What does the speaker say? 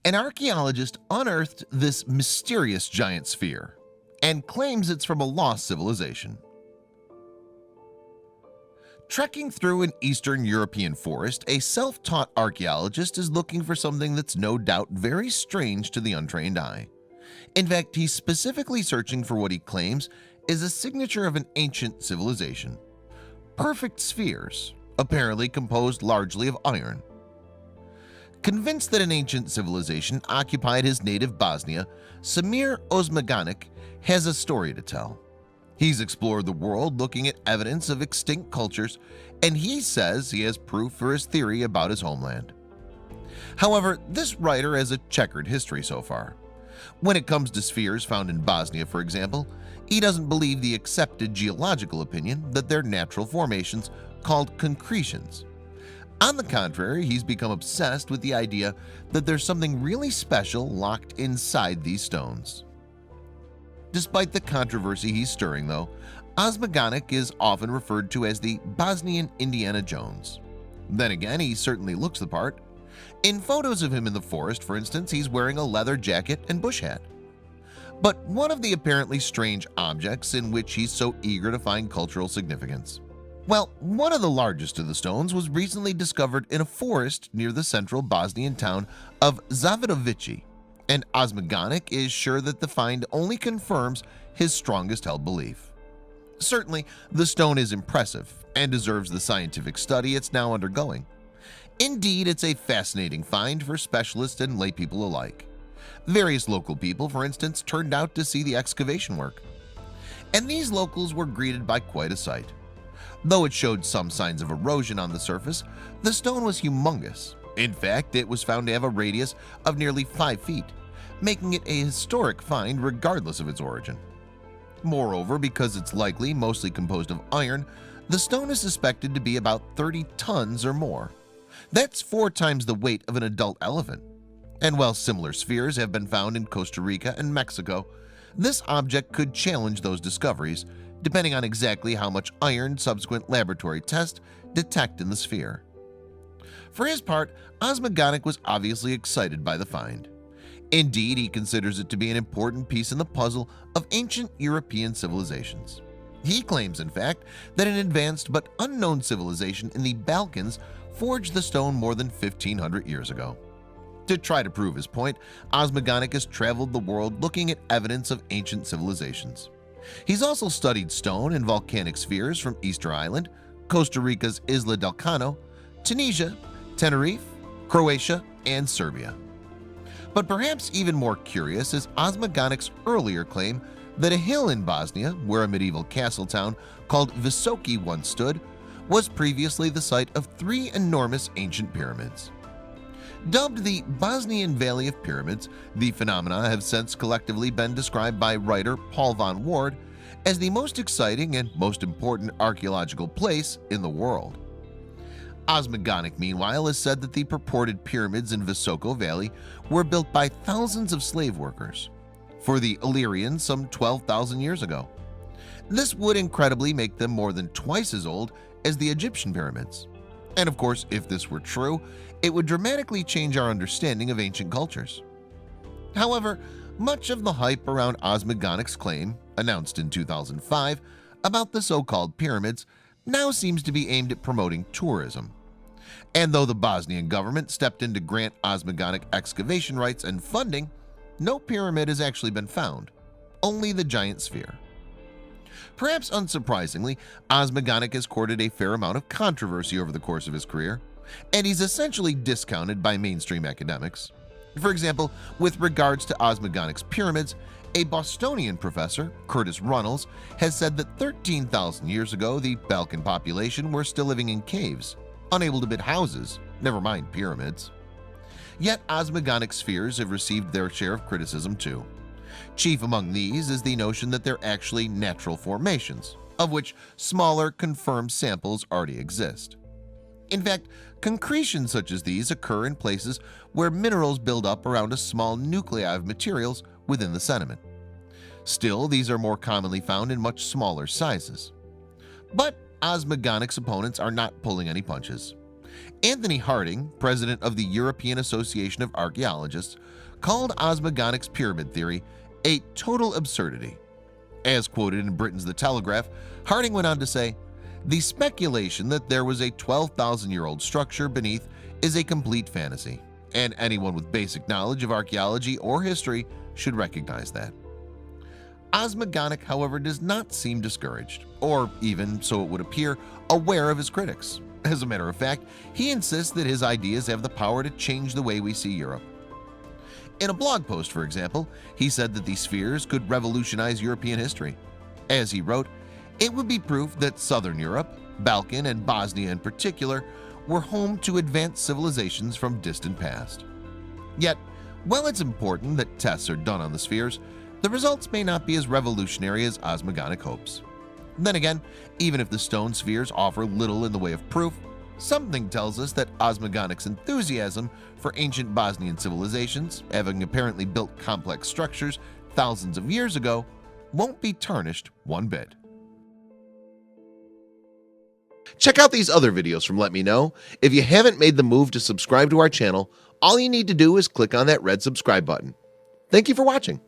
An archaeologist unearthed this mysterious giant sphere and claims it's from a lost civilization. Trekking through an Eastern European forest, a self-taught archaeologist is looking for something that's no doubt very strange to the untrained eye. In fact, he's specifically searching for what he claims is a signature of an ancient civilization. Perfect spheres, apparently composed largely of iron. Convinced that an ancient civilization occupied his native Bosnia, Samir Osmaganik has a story to tell. He's explored the world looking at evidence of extinct cultures, and he says he has proof for his theory about his homeland. However, this writer has a checkered history so far. When it comes to spheres found in Bosnia, for example, he doesn't believe the accepted geological opinion that they're natural formations called concretions. On the contrary, he's become obsessed with the idea that there's something really special locked inside these stones. Despite the controversy he's stirring, though, Osmaganik is often referred to as the Bosnian Indiana Jones. Then again, he certainly looks the part. In photos of him in the forest, for instance, he's wearing a leather jacket and bush hat. But one of the apparently strange objects in which he's so eager to find cultural significance. Well, one of the largest of the stones was recently discovered in a forest near the central Bosnian town of Zavidovici, and Osmaganik is sure that the find only confirms his strongest held belief. Certainly, the stone is impressive and deserves the scientific study it's now undergoing. Indeed, it's a fascinating find for specialists and laypeople alike. Various local people, for instance, turned out to see the excavation work. And these locals were greeted by quite a sight. Though it showed some signs of erosion on the surface, the stone was humongous. In fact, it was found to have a radius of nearly 5 feet, making it a historic find regardless of its origin. Moreover, because it's likely mostly composed of iron, the stone is suspected to be about 30 tons or more. That's 4 times the weight of an adult elephant. And while similar spheres have been found in Costa Rica and Mexico, this object could challenge those discoveries, depending on exactly how much iron subsequent laboratory tests detect in the sphere. For his part, Osmaganik was obviously excited by the find. Indeed, he considers it to be an important piece in the puzzle of ancient European civilizations. He claims, in fact, that an advanced but unknown civilization in the Balkans forged the stone more than 1,500 years ago. To try to prove his point, Osmaganik has traveled the world looking at evidence of ancient civilizations. He's also studied stone and volcanic spheres from Easter Island, Costa Rica's Isla del Cano, Tunisia, Tenerife, Croatia, and Serbia. But perhaps even more curious is Osmaganik's earlier claim that a hill in Bosnia, where a medieval castle town called Visoki once stood, was previously the site of 3 enormous ancient pyramids. Dubbed the Bosnian Valley of Pyramids, the phenomena have since collectively been described by writer Paul von Ward as the most exciting and most important archaeological place in the world. Osmaganik, meanwhile, has said that the purported pyramids in Visoko Valley were built by thousands of slave workers for the Illyrians some 12,000 years ago. This would incredibly make them more than twice as old as the Egyptian pyramids. And of course, if this were true, it would dramatically change our understanding of ancient cultures. However, much of the hype around Osmaganik's claim, announced in 2005, about the so-called pyramids now seems to be aimed at promoting tourism. And though the Bosnian government stepped in to grant Osmaganik excavation rights and funding, no pyramid has actually been found, only the giant sphere. Perhaps unsurprisingly, Osmaganik has courted a fair amount of controversy over the course of his career, and he's essentially discounted by mainstream academics. For example, with regards to Osmaganik's pyramids, a Bostonian professor, Curtis Runnels, has said that 13,000 years ago the Balkan population were still living in caves, unable to build houses, never mind pyramids. Yet Osmaganik's spheres have received their share of criticism too. Chief among these is the notion that they're actually natural formations, of which smaller confirmed samples already exist. In fact, concretions such as these occur in places where minerals build up around a small nuclei of materials within the sediment. Still, these are more commonly found in much smaller sizes. But Osmaganik's opponents are not pulling any punches. Anthony Harding, president of the European Association of Archaeologists, called Osmogonic's pyramid theory a total absurdity. As quoted in Britain's The Telegraph, Harding went on to say, "The speculation that there was a 12,000-year-old structure beneath is a complete fantasy, and anyone with basic knowledge of archaeology or history should recognize that." Osmogonic, however, does not seem discouraged, or even, so it would appear, aware of his critics. As a matter of fact, he insists that his ideas have the power to change the way we see Europe. In a blog post, for example, he said that these spheres could revolutionize European history. As he wrote, "It would be proof that Southern Europe, Balkan and Bosnia in particular, were home to advanced civilizations from distant past." Yet, while it's important that tests are done on the spheres, the results may not be as revolutionary as Osmogonic hopes. Then again, even if the stone spheres offer little in the way of proof, something tells us that Osmogonic's enthusiasm for ancient Bosnian civilizations, having apparently built complex structures thousands of years ago, won't be tarnished one bit. Check out these other videos from Let Me Know. If you haven't made the move to subscribe to our channel, all you need to do is click on that red subscribe button. Thank you for watching.